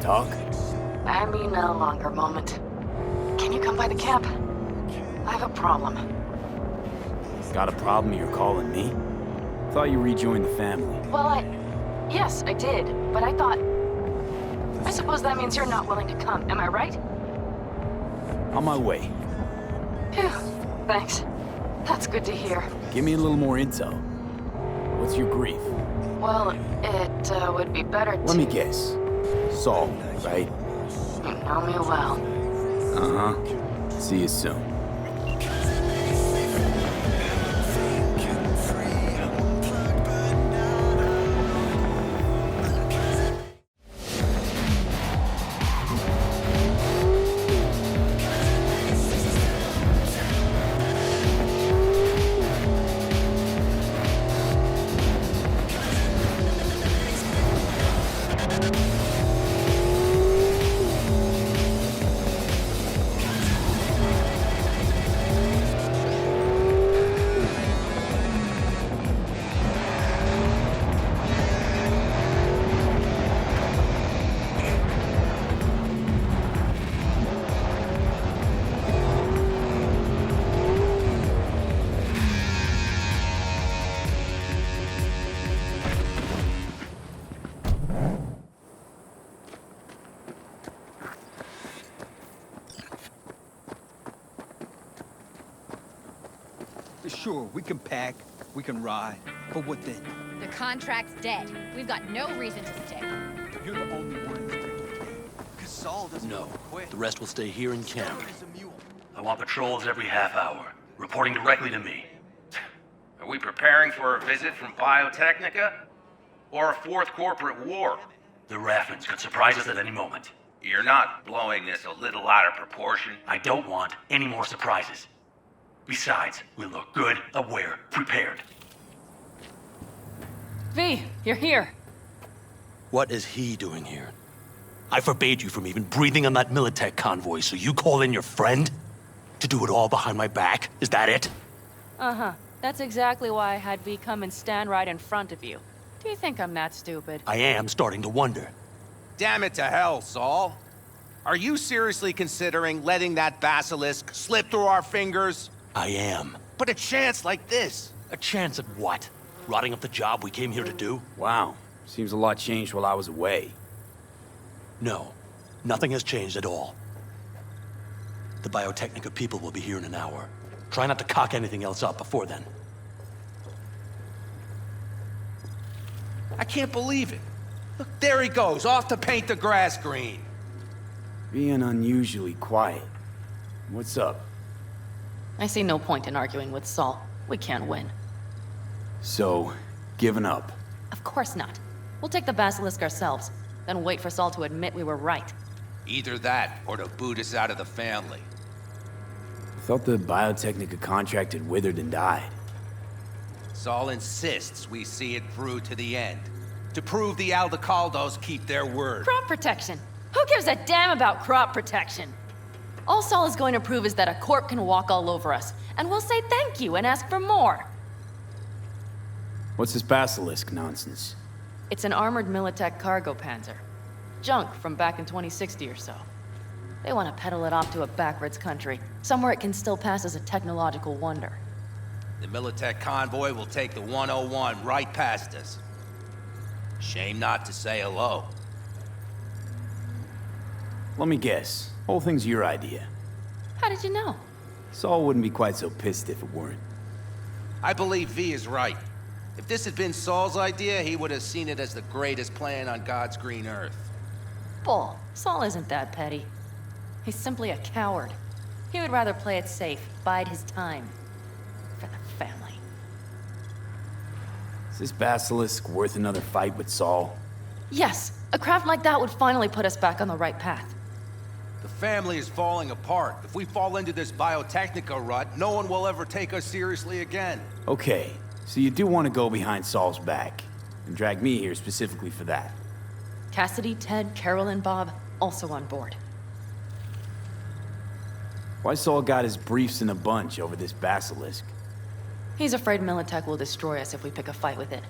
talk? I mean a longer moment. Can you come by the camp? I have a problem. Got a problem you're calling me? Thought you rejoined the family. Well, yes, I did, but I thought... I suppose that means you're not willing to come, am I right? On my way. Phew, thanks. That's good to hear. Give me a little more intel. What's your grief? Well, it would be better to... Let me guess. Saul, right? You know me well. Uh-huh. See you soon. Sure, we can pack, we can ride, but what then? The contract's dead. We've got no reason to stay. You're the only one that's taking care. Cause Saul doesn't quit. The rest will stay here in camp. He's a mule. I want patrols every half hour, reporting directly to me. Are we preparing for a visit from Biotechnica? Or a fourth corporate war? The Raffins could surprise us at any moment. You're not blowing this a little out of proportion? I don't want any more surprises. Besides, we look good, aware, prepared. V, you're here. What is he doing here? I forbade you from even breathing on that Militech convoy, so you call in your friend? To do it all behind my back? Is that it? Uh-huh. That's exactly why I had V come and stand right in front of you. Do you think I'm that stupid? I am starting to wonder. Damn it to hell, Saul. Are you seriously considering letting that Basilisk slip through our fingers? I am. But a chance like this. A chance at what? Rotting up the job we came here to do? Wow. Seems a lot changed while I was away. No. Nothing has changed at all. The Biotechnica people will be here in an hour. Try not to cock anything else up before then. I can't believe it. Look, there he goes, off to paint the grass green. Being unusually quiet. What's up? I see no point in arguing with Saul. We can't win. So, giving up. Of course not. We'll take the Basilisk ourselves, then wait for Saul to admit we were right. Either that, or to boot us out of the family. Thought the Biotechnica contract had withered and died. Saul insists we see it through to the end. To prove the Aldecaldos keep their word. Crop protection! Who gives a damn about crop protection? All Saul is going to prove is that a corp can walk all over us, and we'll say thank you and ask for more. What's this Basilisk nonsense? It's an armored Militech cargo panzer. Junk from back in 2060 or so. They want to peddle it off to a backwards country, somewhere it can still pass as a technological wonder. The Militech convoy will take the 101 right past us. Shame not to say hello. Let me guess. Whole thing's your idea. How did you know? Saul wouldn't be quite so pissed if it weren't. I believe V is right. If this had been Saul's idea, he would have seen it as the greatest plan on God's green earth. Bull. Saul isn't that petty. He's simply a coward. He would rather play it safe, bide his time. For the family. Is this Basilisk worth another fight with Saul? Yes, a craft like that would finally put us back on the right path. The family is falling apart. If we fall into this Biotechnica rut, no one will ever take us seriously again. Okay, so you do want to go behind Saul's back, and drag me here specifically for that. Cassidy, Ted, Carol, and Bob also on board. Why Saul got his briefs in a bunch over this Basilisk? He's afraid Militech will destroy us if we pick a fight with it.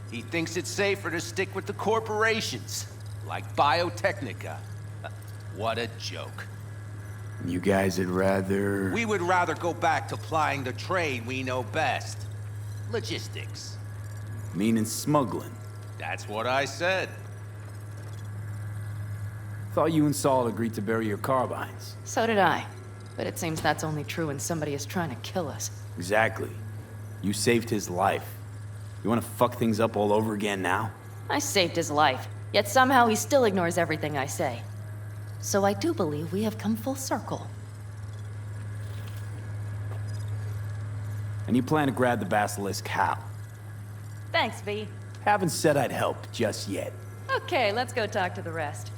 He thinks it's safer to stick with the corporations. Like Biotechnica. What a joke. You guys would rather... We would rather go back to plying the trade we know best. Logistics. Meaning smuggling. That's what I said. Thought you and Saul agreed to bury your carbines. So did I. But it seems that's only true when somebody is trying to kill us. Exactly. You saved his life. You want to fuck things up all over again now? I saved his life, yet somehow he still ignores everything I say. So I do believe we have come full circle. And you plan to grab the Basilisk how? Thanks, V. Haven't said I'd help just yet. Okay, let's go talk to the rest.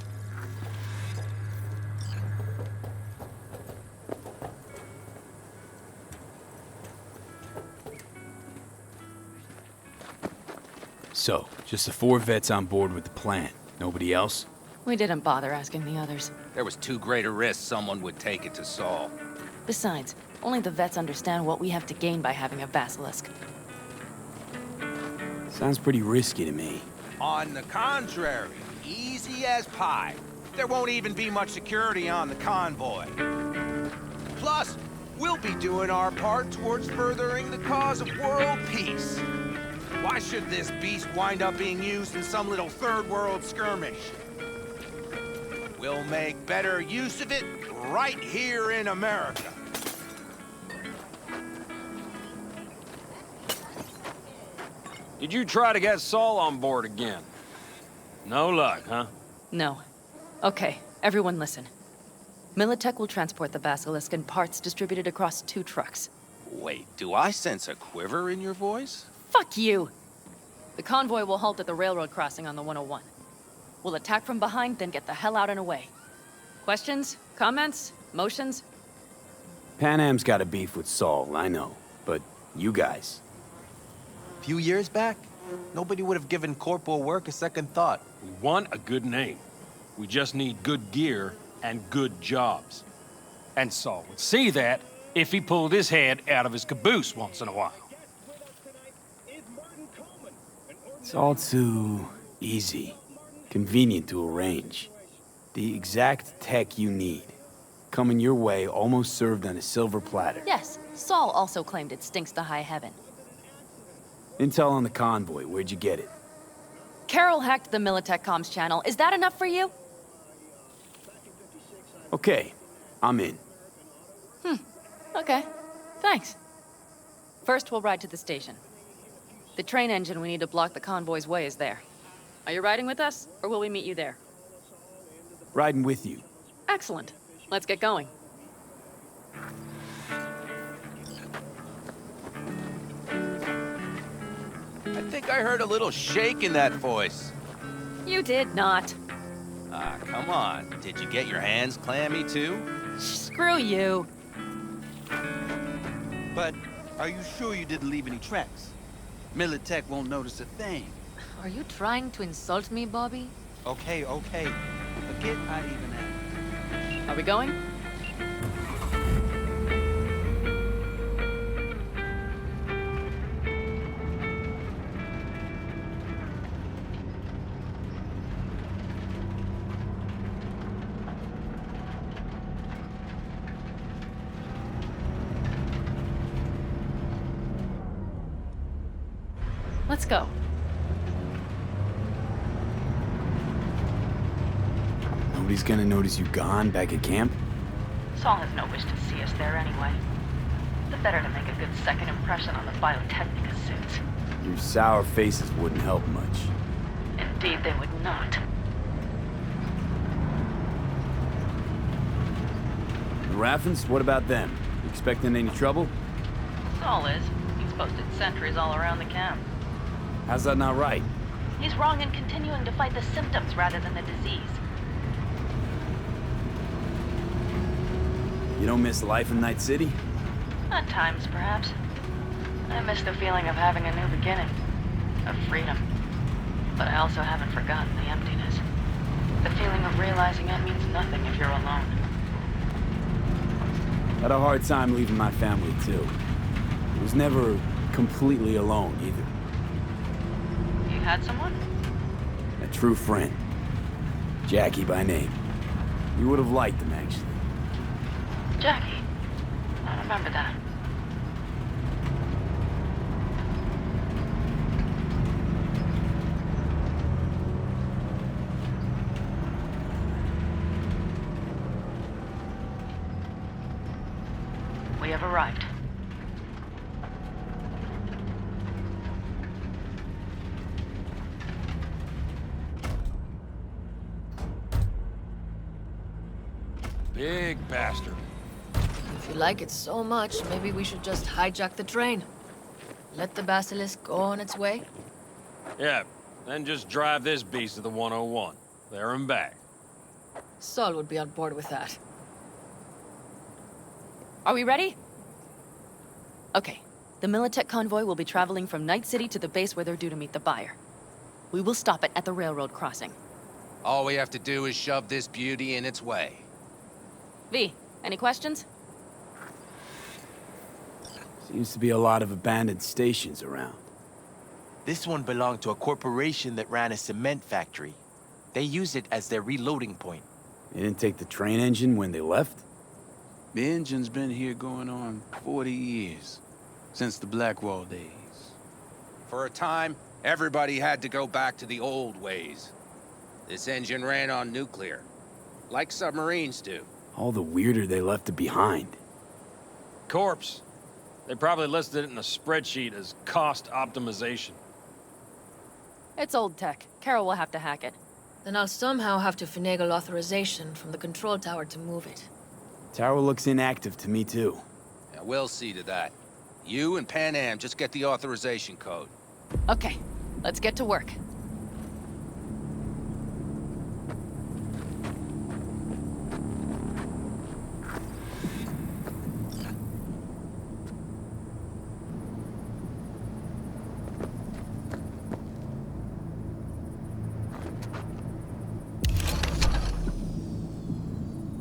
So, just the 4 vets on board with the plan. Nobody else? We didn't bother asking the others. There was too great a risk someone would take it to Saul. Besides, only the vets understand what we have to gain by having a Basilisk. Sounds pretty risky to me. On the contrary, easy as pie. There won't even be much security on the convoy. Plus, we'll be doing our part towards furthering the cause of world peace. Why should this beast wind up being used in some little third world skirmish? We'll make better use of it right here in America. Did you try to get Saul on board again? No luck, huh? No. Okay, everyone listen. Militech will transport the Basilisk in parts distributed across 2 trucks. Wait, do I sense a quiver in your voice? Fuck you! The convoy will halt at the railroad crossing on the 101. We'll attack from behind, then get the hell out and away. Questions? Comments? Motions? Panam's got a beef with Saul, I know. But you guys... Few years back, nobody would have given corporal work a second thought. We want a good name. We just need good gear and good jobs. And Saul would see that if he pulled his head out of his caboose once in a while. It's all too easy. Convenient to arrange. The exact tech you need. Coming your way, almost served on a silver platter. Yes, Saul also claimed it stinks to high heaven. Intel on the convoy, where'd you get it? Carol hacked the Militech comms channel. Is that enough for you? Okay, I'm in. Okay. Thanks. First, we'll ride to the station. The train engine we need to block the convoy's way is there. Are you riding with us, or will we meet you there? Riding with you. Excellent. Let's get going. I think I heard a little shake in that voice. You did not. Ah, come on. Did you get your hands clammy too? Screw you. But are you sure you didn't leave any tracks? Militech won't notice a thing. Are you trying to insult me, Bobby? Okay, okay. Forget I even asked. Are we going? Let's go. Nobody's gonna notice you gone back at camp? Saul has no wish to see us there anyway. The better to make a good second impression on the Biotechnica suits. Your sour faces wouldn't help much. Indeed, they would not. The Raffens, what about them? You expecting any trouble? Saul is. He's posted sentries all around the camp. How's that not right? He's wrong in continuing to fight the symptoms rather than the disease. You don't miss life in Night City? At times, perhaps. I miss the feeling of having a new beginning. Of freedom. But I also haven't forgotten the emptiness. The feeling of realizing it means nothing if you're alone. Had a hard time leaving my family, too. I was never completely alone, either. You had someone? A true friend. Jackie by name. You would have liked him, actually. Jackie. I remember that. We have arrived. Big bastard. If you like it so much, maybe we should just hijack the train. Let the Basilisk go on its way. Yeah, then just drive this beast to the 101. There and back. Saul would be on board with that. Are we ready? Okay. The Militech convoy will be traveling from Night City to the base where they're due to meet the buyer. We will stop it at the railroad crossing. All we have to do is shove this beauty in its way. V, any questions? Seems to be a lot of abandoned stations around. This one belonged to a corporation that ran a cement factory. They used it as their reloading point. They didn't take the train engine when they left? The engine's been here going on 40 years. Since the Blackwall days. For a time, everybody had to go back to the old ways. This engine ran on nuclear. Like submarines do. All the weirder they left it behind. Corpse. They probably listed it in a spreadsheet as cost optimization. It's old tech. Carol will have to hack it. Then I'll somehow have to finagle authorization from the control tower to move it. Tower looks inactive to me, too. Yeah, we'll see to that. You and Panam just get the authorization code. Okay, let's get to work.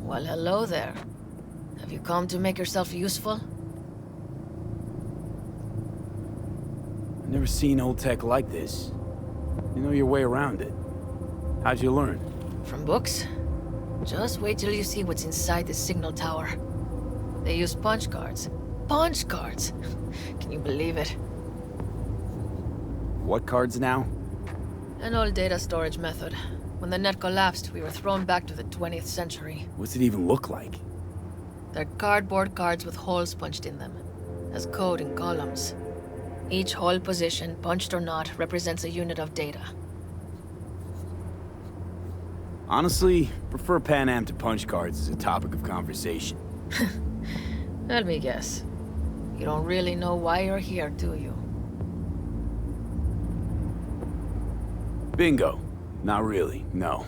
Well, hello there. Have you come to make yourself useful? I've never seen old tech like this. You know your way around it. How'd you learn? From books? Just wait till you see what's inside the signal tower. They use punch cards. Punch cards! Can you believe it? What cards now? An old data storage method. When the net collapsed, we were thrown back to the 20th century. What's it even look like? They're cardboard cards with holes punched in them, as code in columns. Each hole position, punched or not, represents a unit of data. Honestly, prefer Panam to punch cards as a topic of conversation. Let me guess. You don't really know why you're here, do you? Bingo. Not really, no.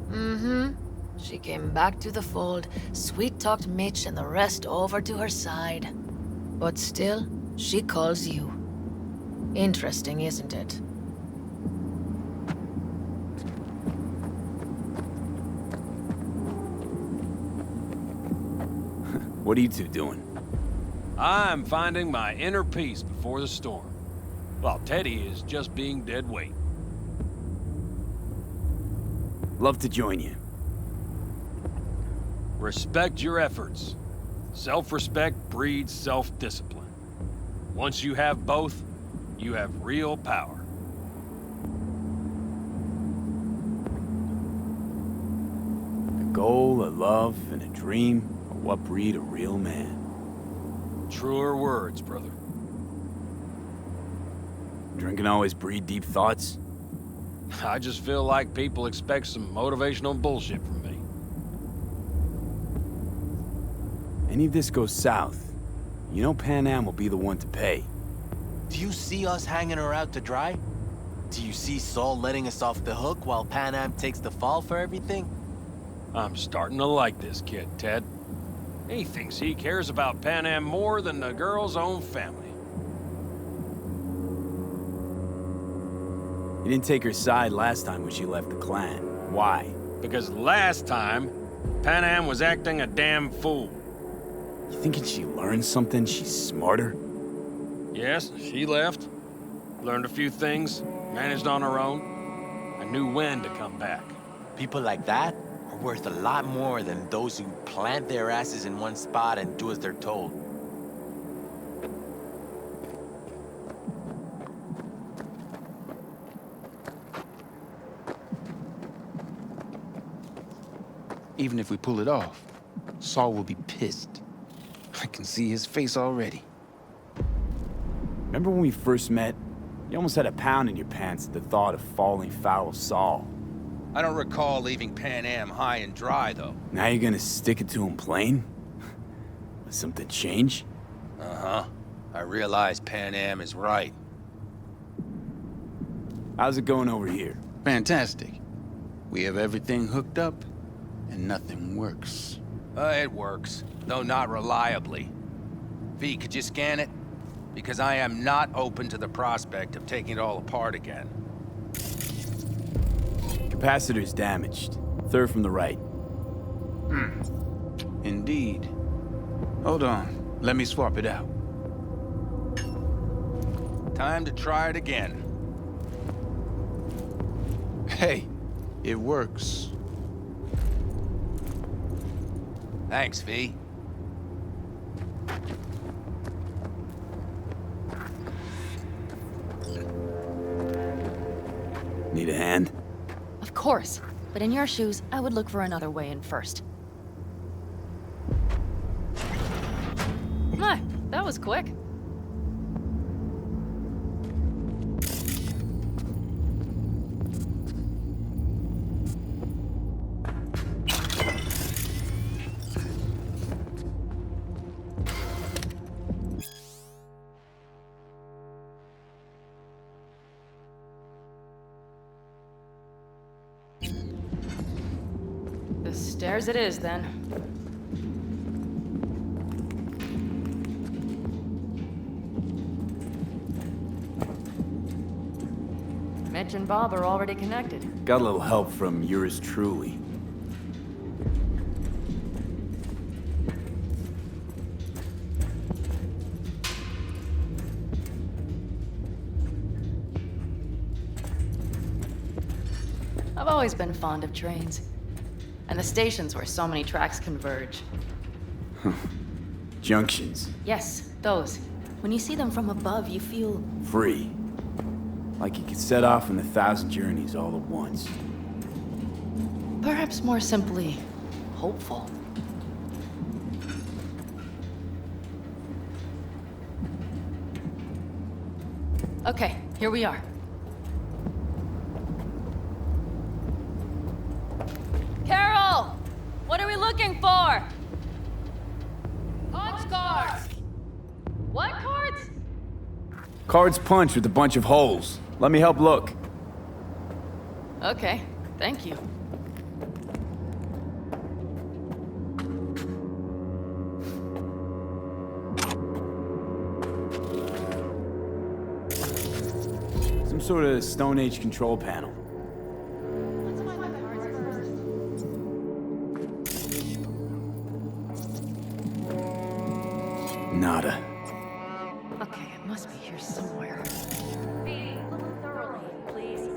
Mm-hmm. She came back to the fold, sweet-talked Mitch and the rest over to her side. But still, she calls you. Interesting, isn't it? What are you two doing? I'm finding my inner peace before the storm, while Teddy is just being dead weight. Love to join you. Respect your efforts. Self-respect breeds self-discipline. Once you have both, you have real power. A goal, a love, and a dream are what breed a real man. Truer words, brother. Drinking always breed deep thoughts? I just feel like people expect some motivational bullshit from me. Any of this goes south, you know Panam will be the one to pay. Do you see us hanging her out to dry? Do you see Saul letting us off the hook while Panam takes the fall for everything? I'm starting to like this kid, Ted. He thinks he cares about Panam more than the girl's own family. You didn't take her side last time when she left the clan. Why? Because last time, Panam was acting a damn fool. You thinking she learned something? She's smarter? Yes, she left. Learned a few things, managed on her own. I knew when to come back. People like that are worth a lot more than those who plant their asses in one spot and do as they're told. Even if we pull it off, Saul will be pissed. I can see his face already. Remember when we first met? You almost had a pound in your pants at the thought of falling foul of Saul. I don't recall leaving Panam high and dry, though. Now you're gonna stick it to him plain? Will something change? Uh-huh. I realize Panam is right. How's it going over here? Fantastic. We have everything hooked up, and nothing works. It works, though not reliably. V, could you scan it? Because I am not open to the prospect of taking it all apart again. Capacitor's damaged. Third from the right. Indeed. Hold on. Let me swap it out. Time to try it again. Hey, it works. Thanks, V. Need a hand? Of course. But in your shoes, I would look for another way in first. My, that was quick. The stairs it is, then. Mitch and Bob are already connected. Got a little help from yours truly. I've always been fond of trains. And the stations where so many tracks converge. Junctions. Yes, those. When you see them from above, you feel... Free. Like you could set off on 1,000 journeys all at once. perhaps more simply, hopeful. Okay, here we are. Carol! What are we looking for? Punch cards! What cards? Cards punch with a bunch of holes. Let me help look. Okay, thank you. Some sort of Stone Age control panel. Nada. Okay, it must be here somewhere. Look thoroughly, please.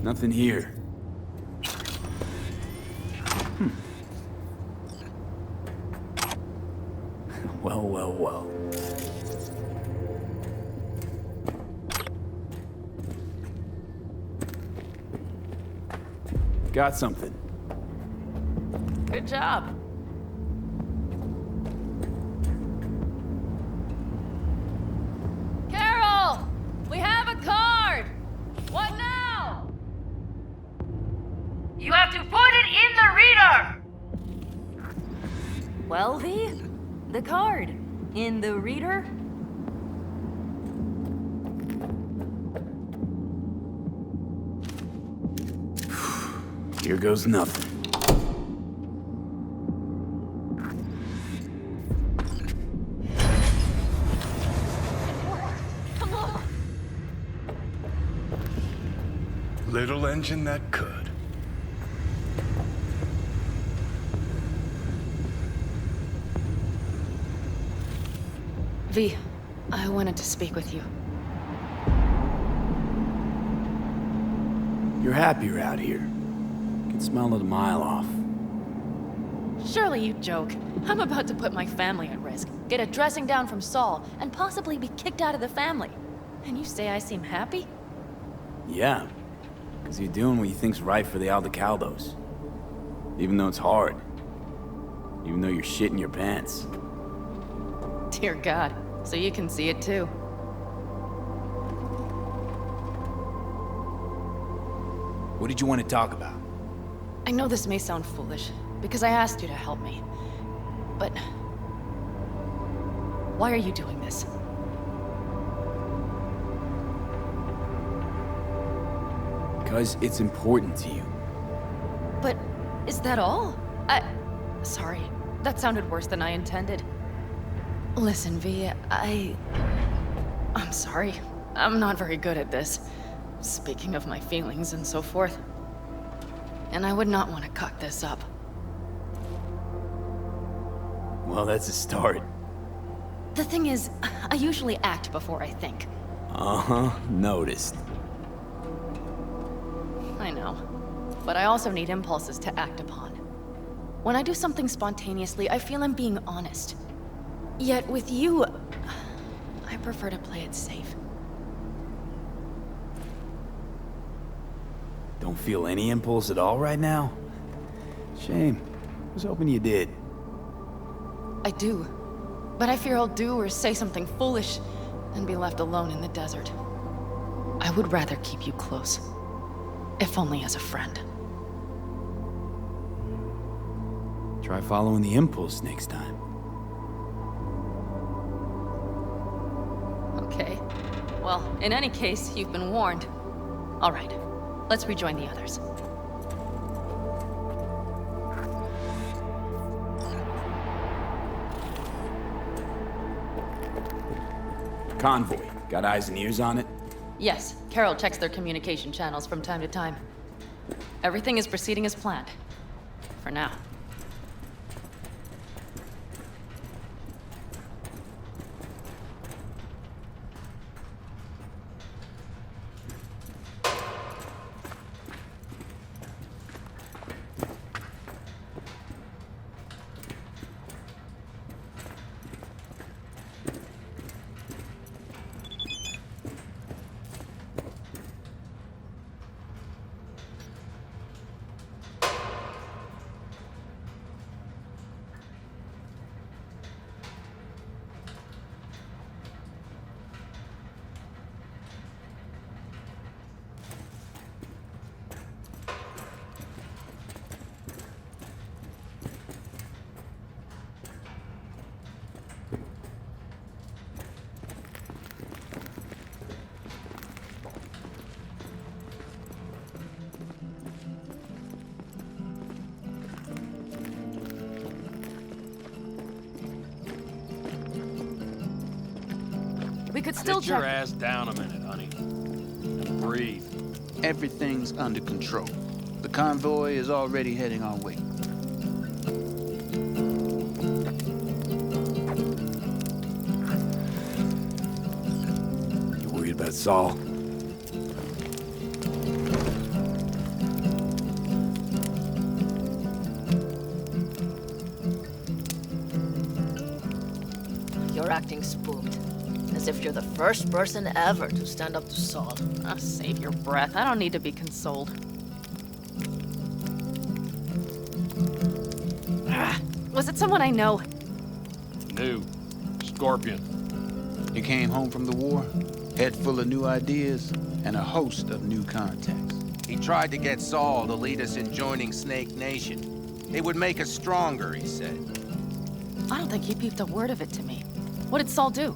Nothing here. Well, well, well. Got something. Good job. Carol! We have a card! What now? You have to put it in the reader! Well, V, the card. In the reader? Here goes nothing. Come on! Little engine that could. V, I wanted to speak with you. You're happier out here. Can smell it a mile off. Surely you joke. I'm about to put my family at risk, get a dressing down from Saul, and possibly be kicked out of the family. And you say I seem happy? Yeah, because you're doing what you think's right for the Aldecaldos. Even though it's hard. Even though you're shitting your pants. Dear God, so you can see it too. What did you want to talk about? I know this may sound foolish, because I asked you to help me. But... why are you doing this? Because it's important to you. But is that all? Sorry, that sounded worse than I intended. Listen, V, I'm sorry. I'm not very good at this. Speaking of my feelings and so forth. And I would not want to cock this up. Well, that's a start. The thing is, I usually act before I think. Uh-huh, noticed. I know. But I also need impulses to act upon. When I do something spontaneously, I feel I'm being honest. Yet with you, I prefer to play it safe. Don't feel any impulse at all right now? Shame. I was hoping you did. I do. But I fear I'll do or say something foolish and be left alone in the desert. I would rather keep you close. If only as a friend. Try following the impulse next time. Okay. Well, in any case, you've been warned. All right. Let's rejoin the others. Convoy. Got eyes and ears on it? Yes, Carol checks their communication channels from time to time. Everything is proceeding as planned. For now. We could still Sit your check. ass down a minute, honey. And breathe. Everything's under control. The convoy is already heading our way. You worried about Saul? you're acting spooked. As if you're the first person ever to stand up to Saul. Oh, save your breath. I don't need to be consoled. Was it someone I know? New. Scorpion. He came home from the war, head full of new ideas, and a host of new contacts. He tried to get Saul to lead us in joining Snake Nation. It would make us stronger, he said. I don't think he peeped a word of it to me. What did Saul do?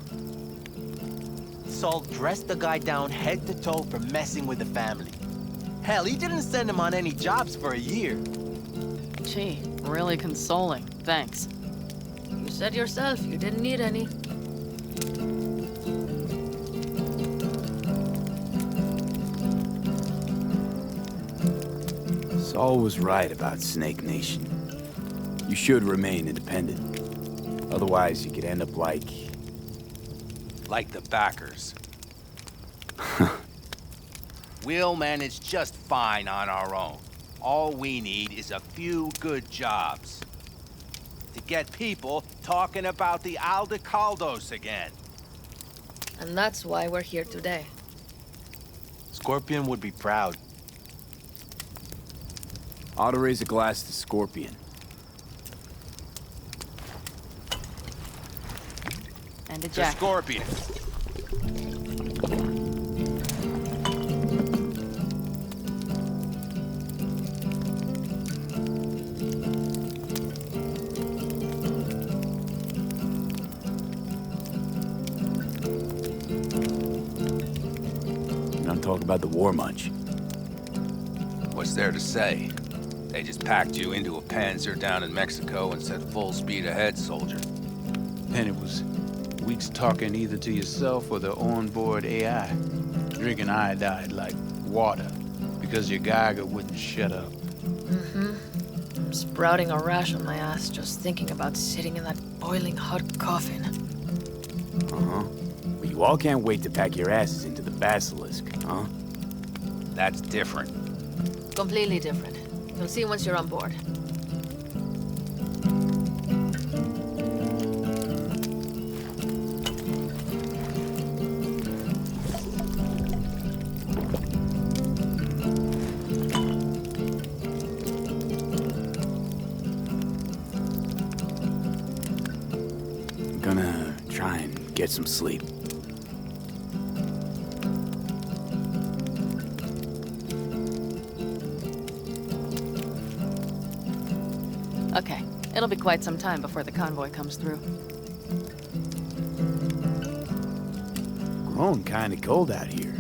Saul dressed the guy down head to toe for messing with the family. Hell, he didn't send him on any jobs for a year. Gee, really consoling. Thanks. You said yourself you didn't need any. Saul was right about Snake Nation. You should remain independent. Otherwise, you could end up like the backers. We'll manage just fine on our own. All we need is a few good jobs. To get people talking about the Aldecaldos again. And that's why we're here today. Scorpion would be proud. ought to raise a glass to Scorpion. And a To jacket. Scorpion. Don't talk about the war much. What's there to say? They just packed you into a Panzer down in Mexico and said full speed ahead, soldier. Then it was weeks talking either to yourself or the onboard AI. Drinking iodide like water because your Geiger wouldn't shut up. I'm sprouting a rash on my ass just thinking about sitting in that boiling hot coffin. Uh-huh. But you all can't wait to pack your asses into the Basilisk, huh? That's different. Completely different. You'll see once you're on board. I'm gonna try and get some sleep. Okay, it'll be quite some time before the convoy comes through. Grown kinda cold out here.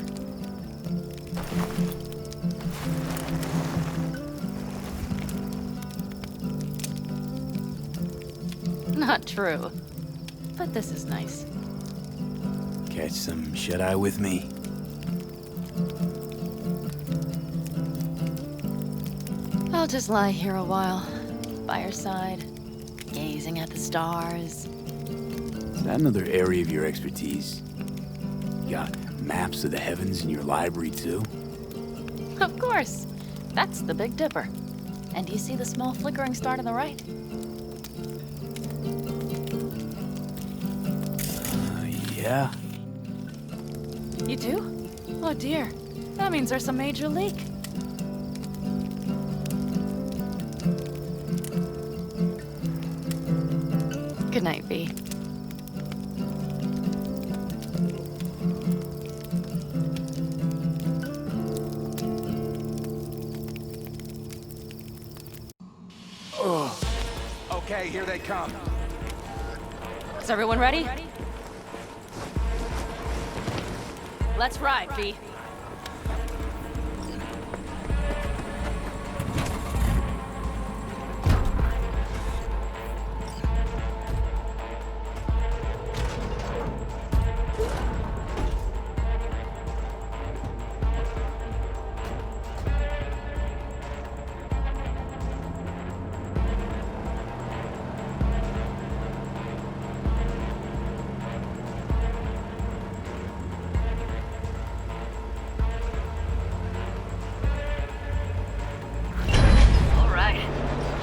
Not true. But this is nice. Catch some shut-eye with me? I'll just lie here a while, by your side, gazing at the stars. Is that another area of your expertise? You got maps of the heavens in your library, too? Of course. That's the Big Dipper. And do you see the small flickering star to the right? Yeah. You do? Oh dear. That means there's a major leak. Good night, V. Okay, here they come. Is everyone ready? Let's ride, V.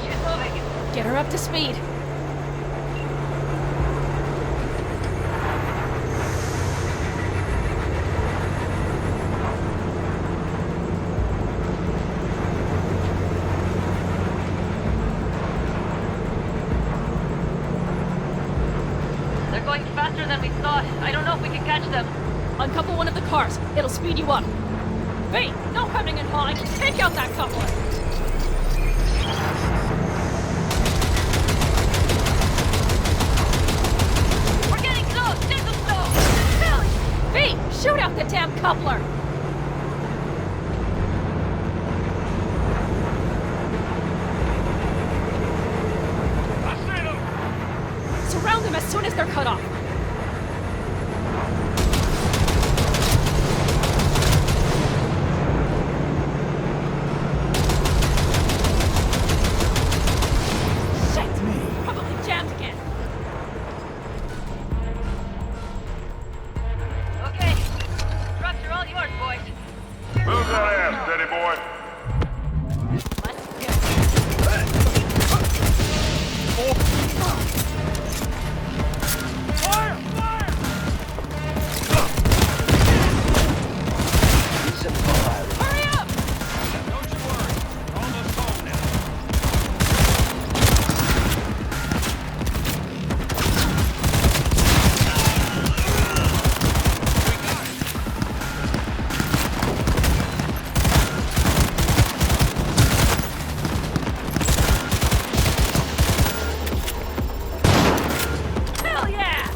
She's moving. Get her up to speed. They're going faster than we thought. I don't know if we can catch them. Uncouple one of the cars. It'll speed you up. Wait, no hemming and hawing. Take out that coupler. We're getting close. Gentle slow. V, shoot out the damn coupler. Surround them as soon as they're cut off. Shit! Probably jammed again. Okay. Trucks are all yours, boys. Move that ass, steady boy. Let's go. Fire! Fire! Hurry up! Don't you worry. We're almost home now. Hell yeah!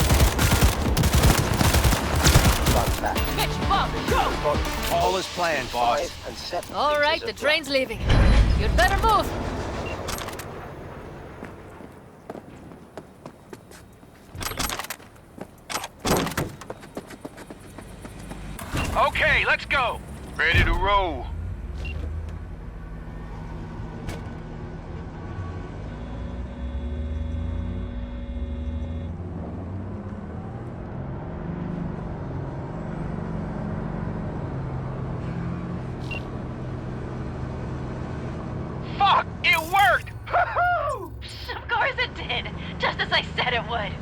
Mitch, Bob, go! All is planned, boss. All right, the train's leaving. You'd better move. Okay, let's go. Ready to roll. Fuck! It worked! Woohoo! Of course it did. Just as I said it would.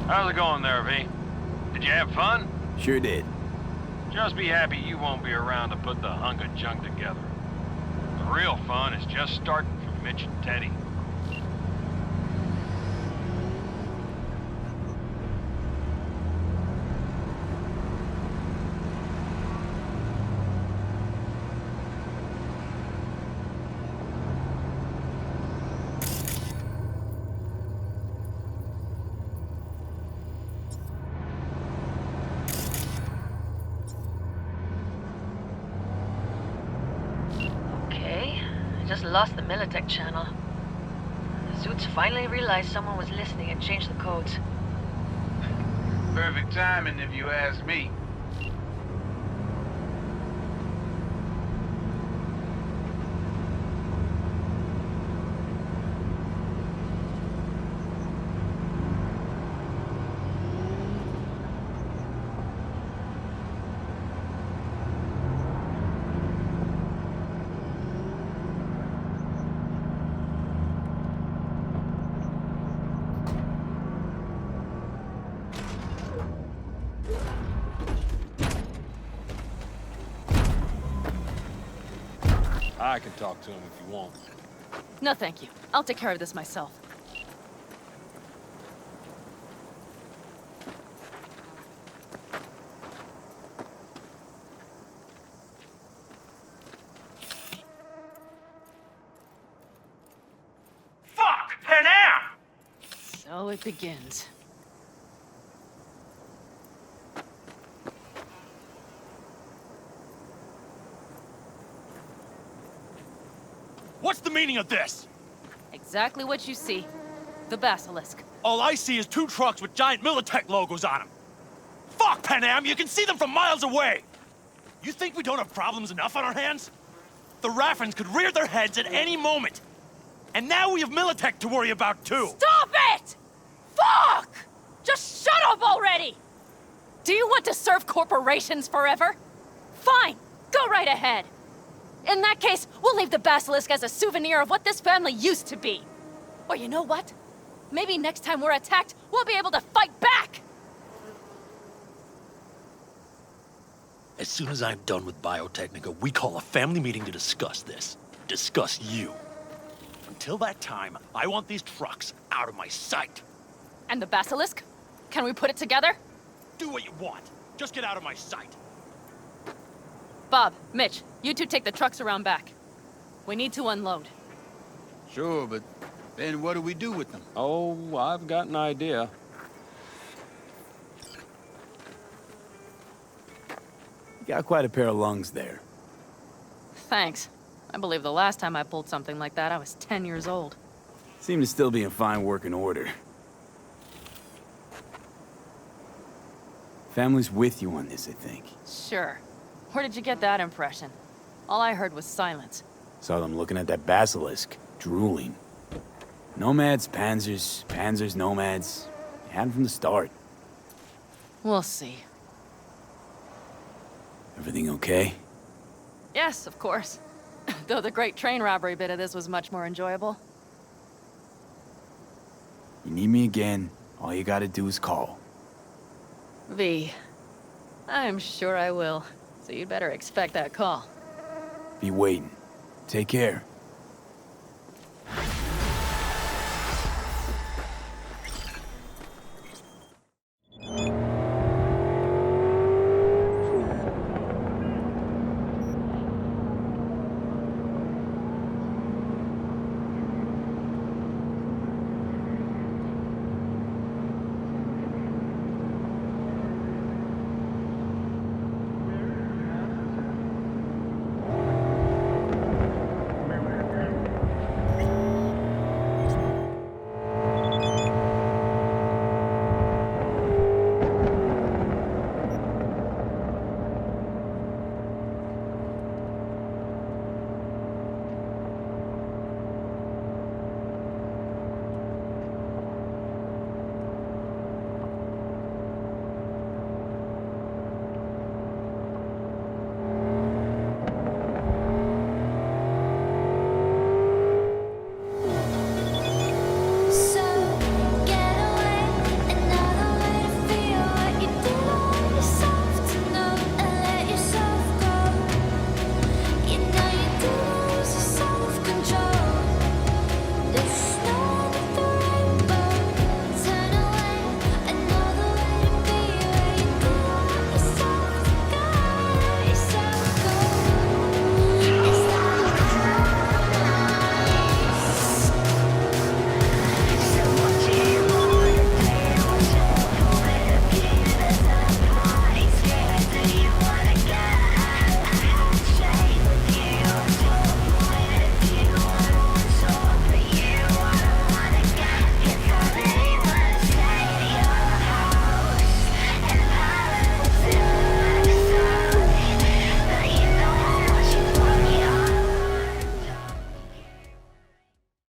How's it going there, V? Did you have fun? Sure did. Just be happy you won't be around to put the hunk of junk together. The real fun is just starting for Mitch and Teddy. Okay. I just lost the Militech channel. Suits finally realized someone was listening and changed the codes. Perfect timing if you ask me. I can talk to him if you want. No, thank you. I'll take care of this myself. Fuck! Panam! So it begins. What's the meaning of this? Exactly what you see. The Basilisk. All I see is 2 trucks with giant Militech logos on them. Fuck, Panam! You can see them from miles away! You think we don't have problems enough on our hands? The Raffens could rear their heads at any moment. And now we have Militech to worry about, too. Stop it! Fuck! Just shut up already! Do you want to serve corporations forever? Fine, go right ahead. In that case, we'll leave the Basilisk as a souvenir of what this family used to be. Or you know what? Maybe next time we're attacked, we'll be able to fight back! As soon as I'm done with Biotechnica, we call a family meeting to discuss this. Discuss you. Until that time, I want these trucks out of my sight. And the Basilisk? Can we put it together? Do what you want. Just get out of my sight. Bob, Mitch, you two take the trucks around back. We need to unload. Sure, but then what do we do with them? Oh, I've got an idea. You got quite a pair of lungs there. Thanks. I believe the last time I pulled something like that, I was 10 years old. Seem to still be in fine working order. Family's with you on this, I think. Sure. Where did you get that impression? All I heard was silence. Saw them looking at that basilisk, drooling. Nomads, panzers, panzers, nomads. Had them from the start. We'll see. Everything okay? Yes, of course. Though the great train robbery bit of this was much more enjoyable. You need me again, all you gotta do is call. V. I'm sure I will. So you'd better expect that call. Be waiting. Take care.